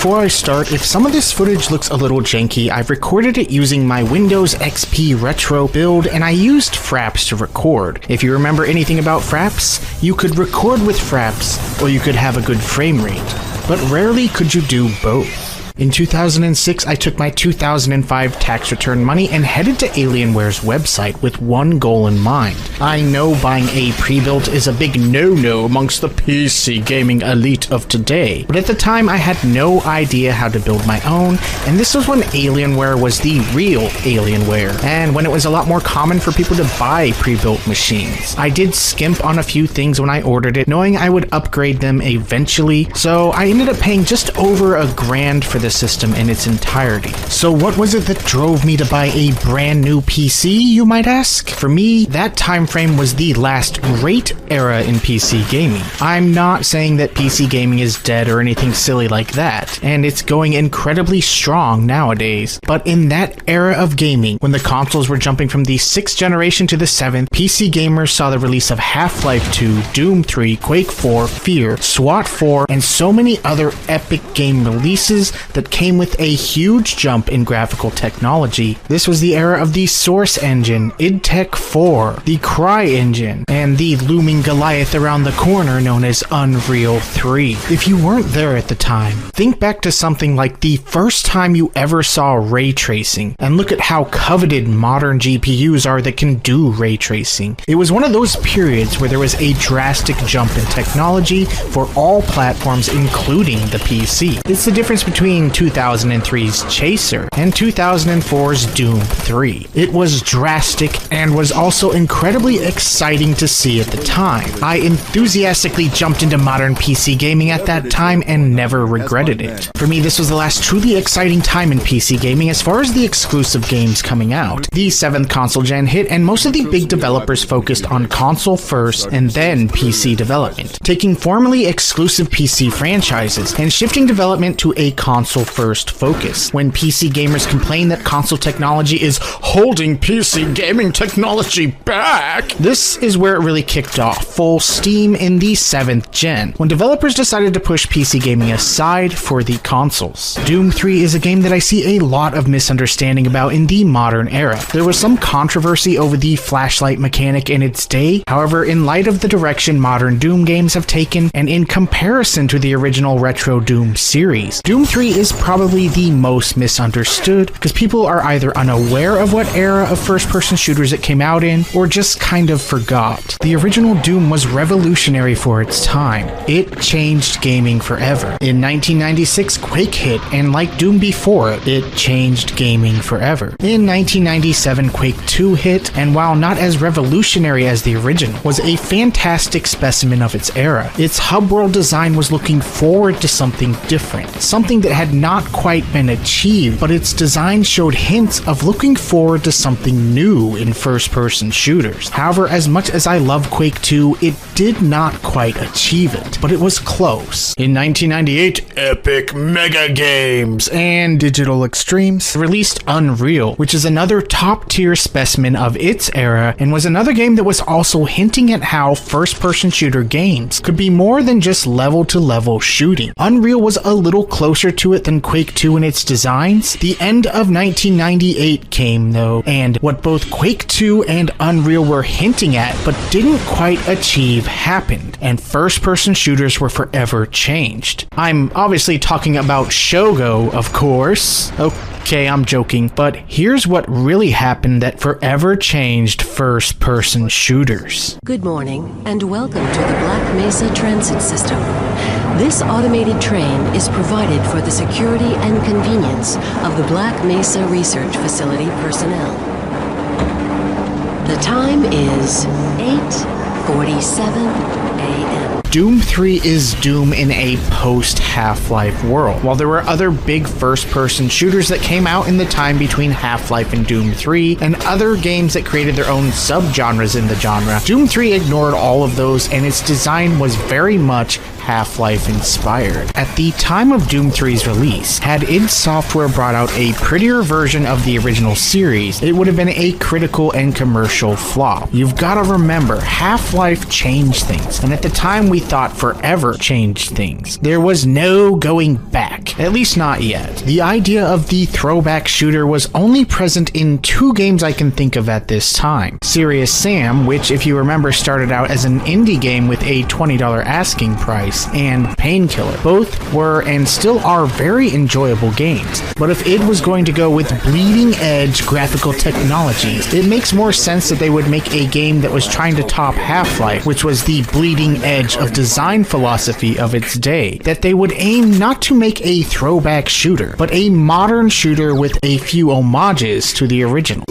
before I start, if some of this footage looks a little janky, I've recorded it using my Windows XP Retro build, and I used Fraps to record. If you remember anything about Fraps, you could record with Fraps, or you could have a good frame rate, but rarely could you do both. In 2006, I took my 2005 tax return money and headed to Alienware's website with one goal in mind. I know buying a pre-built is a big no-no amongst the PC gaming elite of today, but at the time I had no idea how to build my own, and this was when Alienware was the real Alienware, and when it was a lot more common for people to buy pre-built machines. I did skimp on a few things when I ordered it, knowing I would upgrade them eventually, so I ended up paying just over $1,000 for the system in its entirety. So what was it that drove me to buy a brand new PC, you might ask? For me, that time frame was the last great era in PC gaming. I'm not saying that PC gaming is dead or anything silly like that, and it's going incredibly strong nowadays, but in that era of gaming, when the consoles were jumping from the 6th generation to the 7th, PC gamers saw the release of Half-Life 2, Doom 3, Quake 4, Fear, SWAT 4, and so many other epic game releases that came with a huge jump in graphical technology. This was the era of the Source engine, id Tech 4, the Cry engine, and the looming Goliath around the corner known as Unreal 3. If you weren't there at the time, think back to something like the first time you ever saw ray tracing, and look at how coveted modern GPUs are that can do ray tracing. It was one of those periods where there was a drastic jump in technology for all platforms, including the PC. It's the difference between 2003's Chaser and 2004's Doom 3. It was drastic and was also incredibly exciting to see at the time. I enthusiastically jumped into modern PC gaming at that time and never regretted it. For me, this was the last truly exciting time in PC gaming as far as the exclusive games coming out. The 7th console gen hit, and most of the big developers focused on console first and then PC development, taking formerly exclusive PC franchises and shifting development to a console first focus. When PC gamers complain that console technology is holding PC gaming technology back, this is where it really kicked off full steam in the 7th gen, when developers decided to push PC gaming aside for the consoles. Doom 3 is a game that I see a lot of misunderstanding about in the modern era. There was some controversy over the flashlight mechanic in its day. However, in light of the direction modern Doom games have taken, and in comparison to the original retro Doom series, Doom 3 is probably the most misunderstood because people are either unaware of what era of first-person shooters it came out in, or just kind of forgot. The original Doom was revolutionary for its time. It changed gaming forever. In 1996, Quake hit, and like Doom before it changed gaming forever. In 1997, Quake 2 hit, and while not as revolutionary as the original, was a fantastic specimen of its era. Its hub world design was looking forward to something different, something that had not quite been achieved, but its design showed hints of looking forward to something new in first-person shooters. However, as much as I love Quake 2, it did not quite achieve it, but it was close. In 1998, Epic Mega Games and Digital Extremes released Unreal, which is another top-tier specimen of its era, and was another game that was also hinting at how first-person shooter games could be more than just level-to-level shooting. Unreal was a little closer to it than Quake 2 in its designs. The end of 1998 came, though, and what both Quake 2 and Unreal were hinting at but didn't quite achieve happened, and first-person shooters were forever changed. I'm obviously talking about Shogo, of course. Okay, I'm joking, but here's what really happened that forever changed first-person shooters. Good morning, and welcome to the Black Mesa Transit System. This automated train is provided for the security and convenience of the Black Mesa Research Facility personnel. The time is 8:47 a.m. Doom 3 is Doom in a post-Half-Life world. While there were other big first-person shooters that came out in the time between Half-Life and Doom 3, and other games that created their own subgenres in the genre, Doom 3 ignored all of those, and its design was very much Half-Life inspired. At the time of Doom 3's release, had id Software brought out a prettier version of the original series, it would have been a critical and commercial flop. You've gotta remember, Half-Life changed things, and at the time we thought forever changed things. There was no going back, at least not yet. The idea of the throwback shooter was only present in 2 games I can think of at this time. Serious Sam, which if you remember started out as an indie game with a $20 asking price, and Painkiller. Both were and still are very enjoyable games, but if id was going to go with bleeding edge graphical technologies, it makes more sense that they would make a game that was trying to top Half-Life, which was the bleeding edge of design philosophy of its day. That they would aim not to make a throwback shooter, but a modern shooter with a few homages to the original.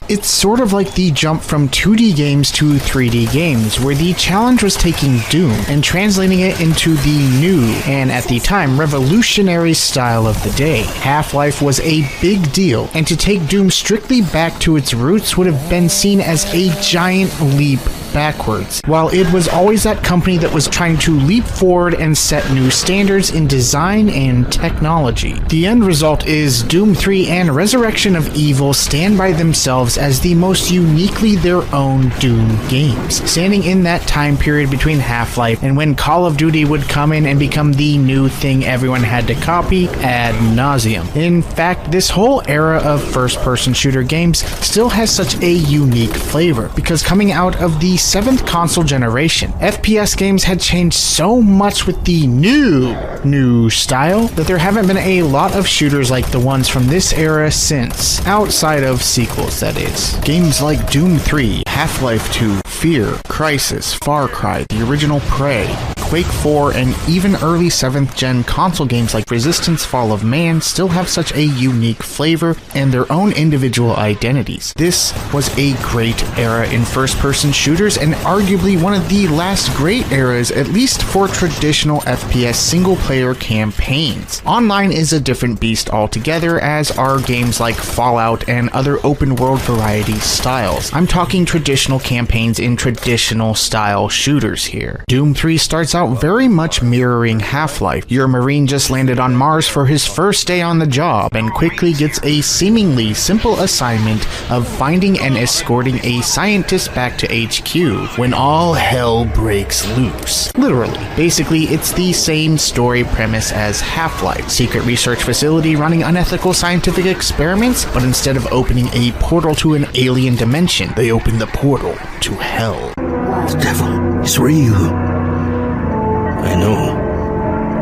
It's sort of like the jump from 2D games to 3D games, where the challenge was taking Doom and translating it into the new, and at the time, revolutionary style of the day. Half-Life was a big deal, and to take Doom strictly back to its roots would have been seen as a giant leap backwards, while id was always that company that was trying to leap forward and set new standards in design and technology. The end result is Doom 3 and Resurrection of Evil stand by themselves as the most uniquely their own Doom games, standing in that time period between Half-Life and when Call of Duty would come in and become the new thing everyone had to copy ad nauseum. In fact, this whole era of first-person shooter games still has such a unique flavor, because coming out of the 7th console generation, FPS games had changed so much with the new style that there haven't been a lot of shooters like the ones from this era since, outside of sequels that is. Games like Doom 3, Half-Life 2, Fear, Crysis, Far Cry, the original Prey, Quake 4, and even early 7th gen console games like Resistance Fall of Man still have such a unique flavor and their own individual identities. This was a great era in first-person shooters and arguably one of the last great eras, at least for traditional FPS single-player campaigns. Online is a different beast altogether, as are games like Fallout and other open-world variety styles. I'm talking traditional campaigns in traditional style shooters here. Doom 3 starts out very much mirroring Half-Life. Your Marine just landed on Mars for his first day on the job and quickly gets a seemingly simple assignment of finding and escorting a scientist back to HQ when all hell breaks loose. Literally. Basically, it's the same story premise as Half-Life. Secret research facility running unethical scientific experiments, but instead of opening a portal to an alien dimension, they open the portal to hell. The devil is real. I know.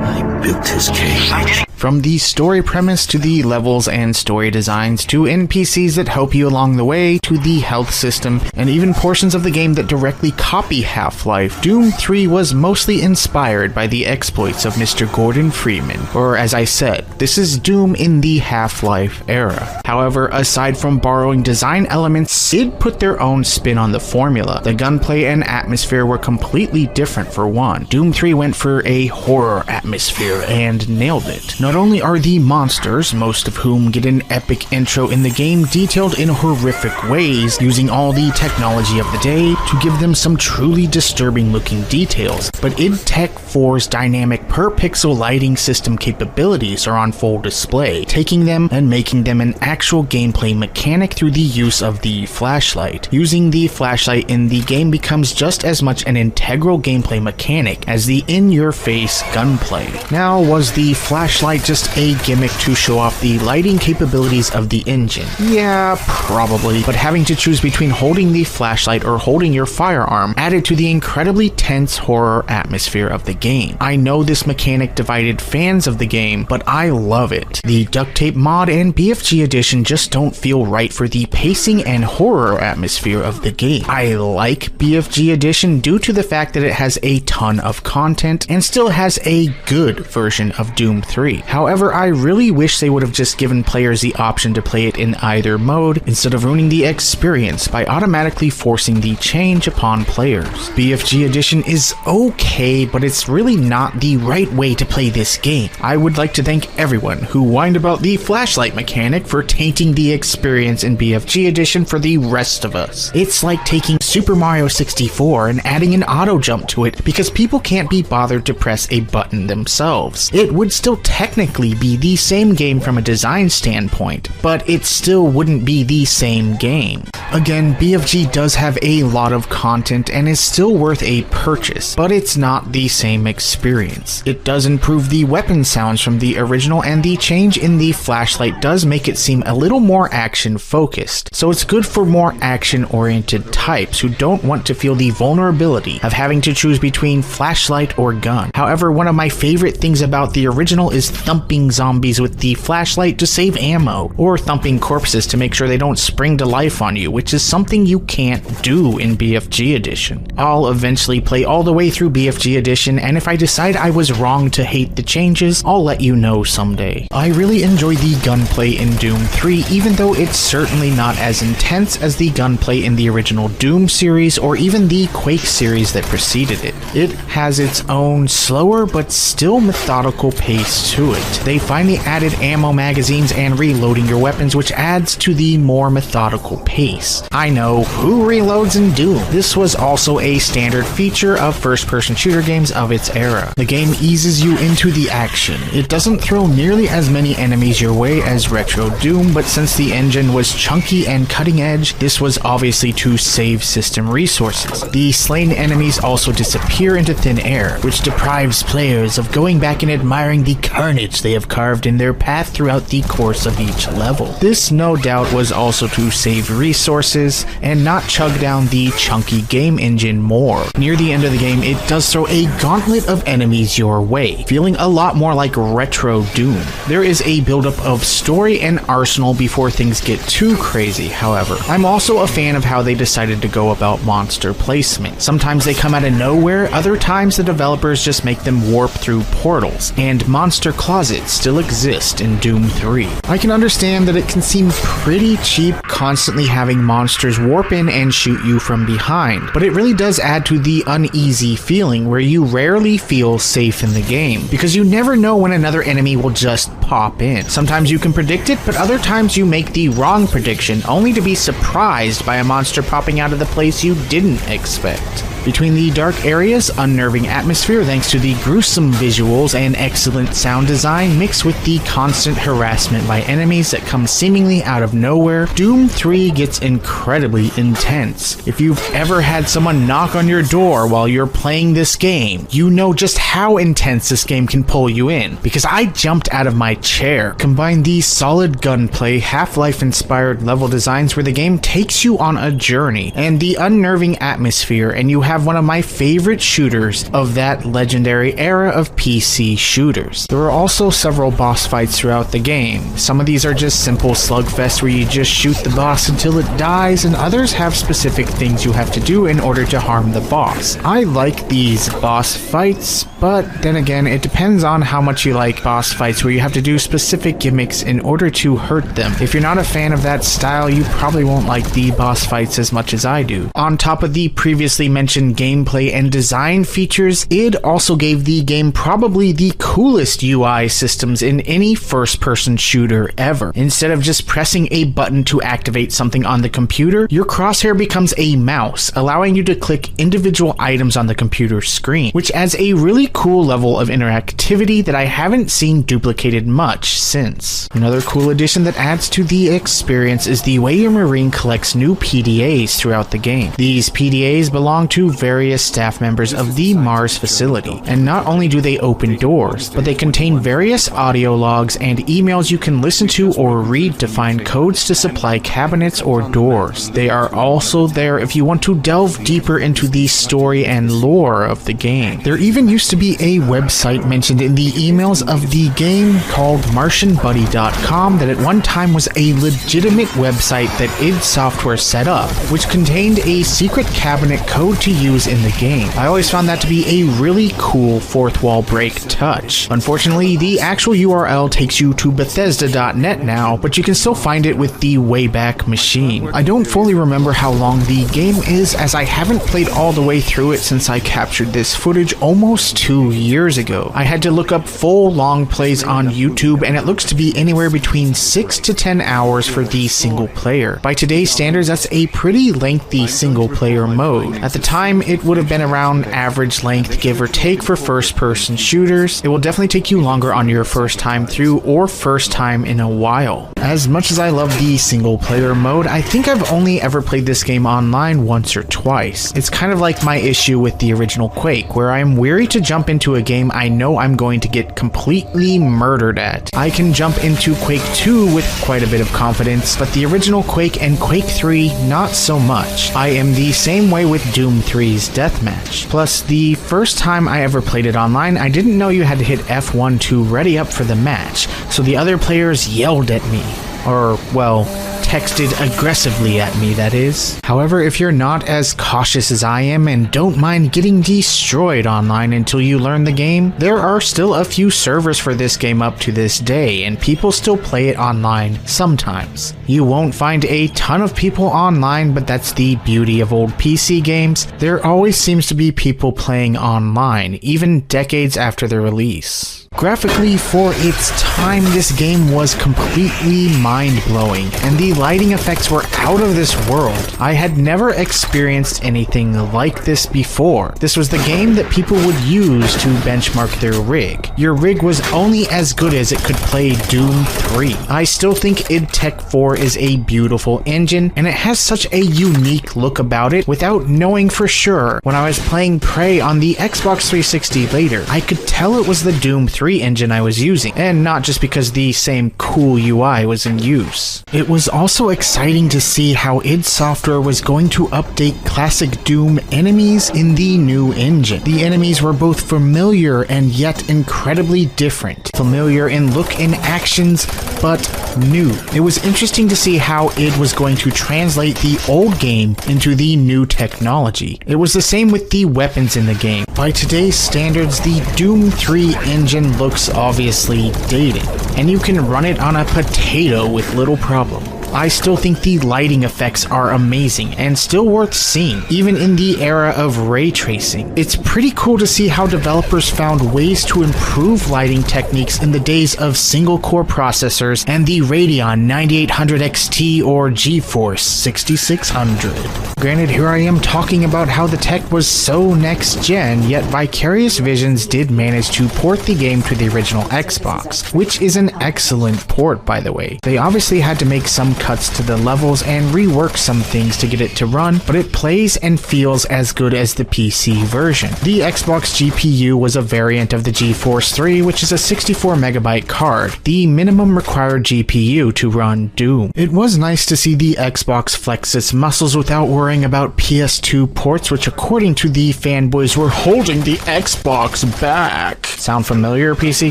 I built his cage. From the story premise to the levels and story designs to NPCs that help you along the way to the health system and even portions of the game that directly copy Half-Life, Doom 3 was mostly inspired by the exploits of Mr. Gordon Freeman, or as I said, this is Doom in the Half-Life era. However, aside from borrowing design elements, id put their own spin on the formula. The gunplay and atmosphere were completely different for one. Doom 3 went for a horror atmosphere and nailed it. Not only are the monsters, most of whom get an epic intro in the game, detailed in horrific ways, using all the technology of the day to give them some truly disturbing looking details, but id Tech 4's dynamic per pixel lighting system capabilities are on full display, taking them and making them an actual gameplay mechanic through the use of the flashlight. Using the flashlight in the game becomes just as much an integral gameplay mechanic as the in-your-face gunplay. Now, was the flashlight just a gimmick to show off the lighting capabilities of the engine? Yeah, probably, but having to choose between holding the flashlight or holding your firearm added to the incredibly tense horror atmosphere of the game. I know this mechanic divided fans of the game, but I love it. The duct tape mod and BFG edition just don't feel right for the pacing and horror atmosphere of the game. I like BFG edition due to the fact that it has a ton of content and still has a good version of Doom 3. However, I really wish they would have just given players the option to play it in either mode instead of ruining the experience by automatically forcing the change upon players. BFG Edition is okay, but it's really not the right way to play this game. I would like to thank everyone who whined about the flashlight mechanic for tainting the experience in BFG Edition for the rest of us. It's like taking Super Mario 64 and adding an auto jump to it because people can't be bothered to press a button themselves. It would still technically be the same game from a design standpoint, but it still wouldn't be the same game. Again, BFG does have a lot of content and is still worth a purchase, but it's not the same experience. It does improve the weapon sounds from the original, and the change in the flashlight does make it seem a little more action focused, so it's good for more action oriented types who don't want to feel the vulnerability of having to choose between flashlight or gun. However, one of my favorite things about the original is thumping zombies with the flashlight to save ammo, or thumping corpses to make sure they don't spring to life on you, which is something you can't do in BFG Edition. I'll eventually play all the way through BFG Edition, and if I decide I was wrong to hate the changes, I'll let you know someday. I really enjoy the gunplay in Doom 3, even though it's certainly not as intense as the gunplay in the original Doom series or even the Quake series that preceded it. It has its own slower but still methodical pace to it. They finally added ammo magazines and reloading your weapons, which adds to the more methodical pace. I know, who reloads in Doom? This was also a standard feature of first-person shooter games of its era. The game eases you into the action. It doesn't throw nearly as many enemies your way as retro Doom, but since the engine was chunky and cutting edge, this was obviously to save system resources. The slain enemies also disappear into thin air, which deprives players of going back and admiring the carnage they have carved in their path throughout the course of each level. This no doubt was also to save resources and not chug down the chunky game engine more. Near the end of the game, it does throw a gauntlet of enemies your way, feeling a lot more like retro Doom. There is a buildup of story and arsenal before things get too crazy, however. I'm also a fan of how they decided to go about monster placement. Sometimes they come out of nowhere, other times the developers just make them warp through portals, and monster closets still exist in Doom 3. I can understand that it can seem pretty cheap constantly having monsters warp in and shoot you from behind, but it really does add to the uneasy feeling where you rarely feel safe in the game, because you never know when another enemy will just pop in. Sometimes you can predict it, but other times you make the wrong prediction only to be surprised by a monster popping out of the place you didn't expect. Between the dark areas, unnerving atmosphere thanks to the gruesome visuals and excellent sound design mixed with the constant harassment by enemies that come seemingly out of nowhere, Doom 3 gets incredibly intense. If you've ever had someone knock on your door while you're playing this game, you know just how intense this game can pull you in, because I jumped out of my chair. Combine these solid gunplay, Half-Life inspired level designs where the game takes you on a journey, and the unnerving atmosphere, and you have one of my favorite shooters of that legendary era of PC shooters. There are also several boss fights throughout the game. Some of these are just simple slugfests where you just shoot the boss until it dies, and others have specific things you have to do in order to harm the boss. I like these boss fights, but then again, it depends on how much you like boss fights where you have to do specific gimmicks in order to hurt them. If you're not a fan of that style, you probably won't like the boss fights as much as I do. On top of the previously mentioned gameplay and design features, id also gave the game probably the coolest UI systems in any first-person shooter ever. Instead of just pressing a button to activate something on the computer, your crosshair becomes a mouse, allowing you to click individual items on the computer screen, which adds a really cool level of interactivity that I haven't seen duplicated much since. Another cool addition that adds to the experience is the way your Marine collects new PDAs throughout the game. These PDAs belong to various staff members of the Mars facility, and not only do they open doors, but they contain various audio logs and emails you can listen to or read to find codes to supply cabinets or doors. They are also there if you want to delve deeper into the story and lore of the game. There even used to be a website mentioned in the emails of the game called MartianBuddy.com that at one time was a legitimate website that id Software set up, which contained a secret cabinet code to use in the game. I always found that to be a really cool fourth wall break touch. Unfortunately, the actual URL takes you to Bethesda.net now, but you can still find it with the Wayback Machine. I don't fully remember how long the game is, as I haven't played all the way through it since I captured this footage almost 2 years ago. I had to look up full long plays on YouTube, and it looks to be anywhere between 6 to 10 hours for the single player. By today's standards, that's a pretty lengthy single player mode. At the time, it would have been around average length, give or take, for first person shooters. It will definitely take you longer on your first time through or first time in a while. As much as I love the single player mode, I think I've only ever played this game online once or twice. It's kind of like my issue with the original Quake, where I'm weary to jump into a game I know I'm going to get completely murdered at. I can jump into Quake 2 with quite a bit of confidence, but the original Quake and Quake 3, not so much. I am the same way with Doom 3's Deathmatch. Plus, the first time I ever played it online, I didn't know you had to hit F1 to ready up for the match, so the other players yelled at me. Or, well, texted aggressively at me, that is. However, if you're not as cautious as I am and don't mind getting destroyed online until you learn the game, there are still a few servers for this game up to this day, and people still play it online sometimes. You won't find a ton of people online, but that's the beauty of old PC games. There always seems to be people playing online, even decades after the release. Graphically, for its time, this game was completely mind-blowing, and the lighting effects were out of this world. I had never experienced anything like this before. This was the game that people would use to benchmark their rig. Your rig was only as good as it could play Doom 3. I still think id Tech 4 is a beautiful engine, and it has such a unique look about it without knowing for sure. When I was playing Prey on the Xbox 360 later, I could tell it was the Doom 3 engine I was using, and not just because the same cool UI was in use. It was also exciting to see how id Software was going to update classic Doom enemies in the new engine. The enemies were both familiar and yet incredibly different. Familiar in look and actions, but new. It was interesting to see how id was going to translate the old game into the new technology. It was the same with the weapons in the game. By today's standards, the Doom 3 engine looks obviously dated, and you can run it on a potato with little problem. I still think the lighting effects are amazing and still worth seeing, even in the era of ray tracing. It's pretty cool to see how developers found ways to improve lighting techniques in the days of single-core processors and the Radeon 9800 XT or GeForce 6600. Granted, here I am talking about how the tech was so next-gen, yet Vicarious Visions did manage to port the game to the original Xbox, which is an excellent port, by the way. They obviously had to make some cuts to the levels and rework some things to get it to run, but it plays and feels as good as the PC version. The Xbox GPU was a variant of the GeForce 3, which is a 64 megabyte card, the minimum required GPU to run Doom. It was nice to see the Xbox flex its muscles without worrying about PS2 ports, which according to the fanboys were holding the Xbox back. Sound familiar, PC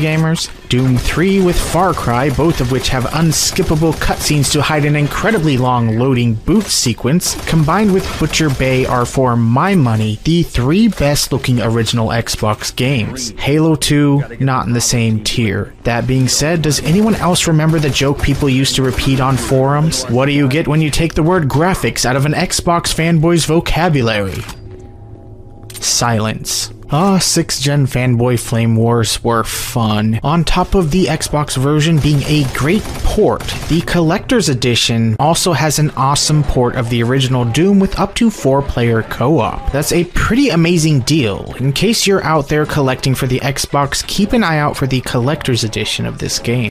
gamers? Doom 3 with Far Cry, both of which have unskippable cutscenes to hide an incredibly long loading boot sequence, combined with Butcher Bay, are for my money the 3 best looking original Xbox games. Halo 2, not in the same tier. That being said, does anyone else remember the joke people used to repeat on forums? What do you get when you take the word graphics out of an Xbox fanboy's vocabulary? Silence. 6th gen fanboy flame wars were fun. On top of the Xbox version being a great port, the collector's edition also has an awesome port of the original Doom with up to 4-player co-op. That's a pretty amazing deal. In case you're out there collecting for the Xbox, keep an eye out for the collector's edition of this game.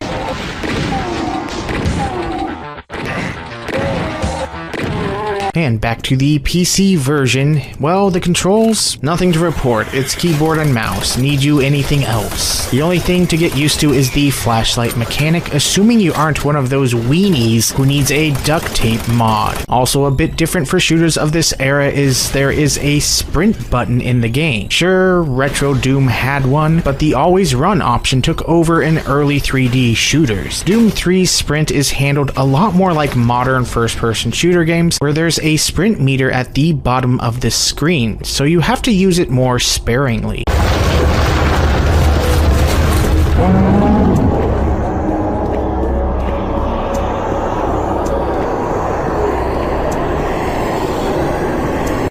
And back to the PC version. Well, the controls, nothing to report. It's keyboard and mouse. Need you anything else? The only thing to get used to is the flashlight mechanic, assuming you aren't one of those weenies who needs a duct tape mod. Also a bit different for shooters of this era is there is a sprint button in the game. Sure, Retro Doom had one, but the always run option took over in early 3D shooters. Doom 3's sprint is handled a lot more like modern first-person shooter games, where there's a sprint meter at the bottom of the screen, so you have to use it more sparingly.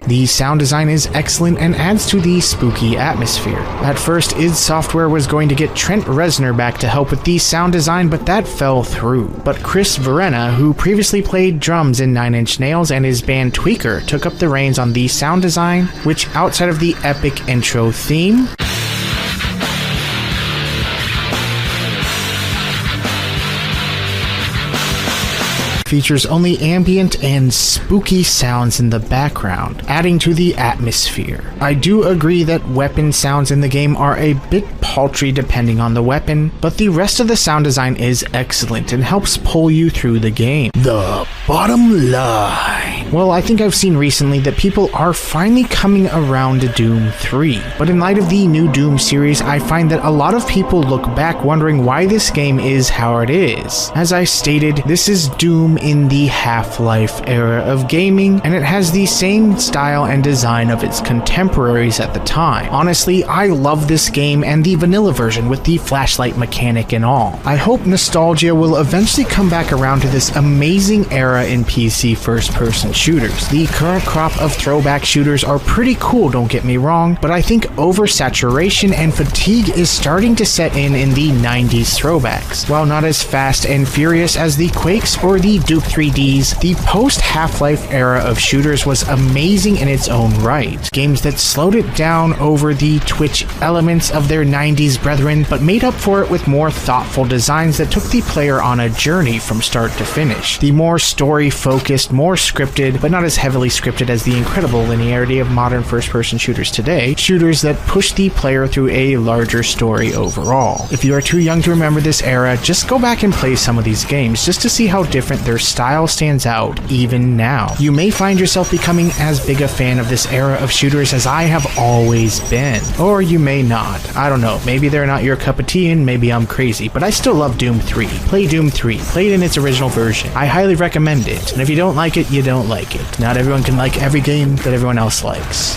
The sound design is excellent and adds to the spooky atmosphere. At first, id Software was going to get Trent Reznor back to help with the sound design, but that fell through. But Chris Verena, who previously played drums in Nine Inch Nails and his band Tweaker, took up the reins on the sound design, which outside of the epic intro theme, features only ambient and spooky sounds in the background, adding to the atmosphere. I do agree that weapon sounds in the game are a bit paltry depending on the weapon, but the rest of the sound design is excellent and helps pull you through the game. The bottom line. Well, I think I've seen recently that people are finally coming around to Doom 3, but in light of the new Doom series, I find that a lot of people look back wondering why this game is how it is. As I stated, this is Doom in the Half-Life era of gaming, and it has the same style and design of its contemporaries at the time. Honestly, I love this game and the vanilla version with the flashlight mechanic and all. I hope nostalgia will eventually come back around to this amazing era in PC first-person shooters. The current crop of throwback shooters are pretty cool, don't get me wrong, but I think oversaturation and fatigue is starting to set in the 90s throwbacks. While not as fast and furious as the Quakes or the Duke 3Ds, the post-Half-Life era of shooters was amazing in its own right. Games that slowed it down over the twitch elements of their 90s brethren, but made up for it with more thoughtful designs that took the player on a journey from start to finish. The more story-focused, more scripted, but not as heavily scripted as the incredible linearity of modern first-person shooters today, shooters that push the player through a larger story overall. If you are too young to remember this era, just go back and play some of these games just to see how different their style stands out even now. You may find yourself becoming as big a fan of this era of shooters as I have always been. Or you may not. I don't know, maybe they're not your cup of tea and maybe I'm crazy, but I still love Doom 3. Play Doom 3. Play it in its original version. I highly recommend it, and if you don't like it, you don't like it. Not everyone can like every game that everyone else likes.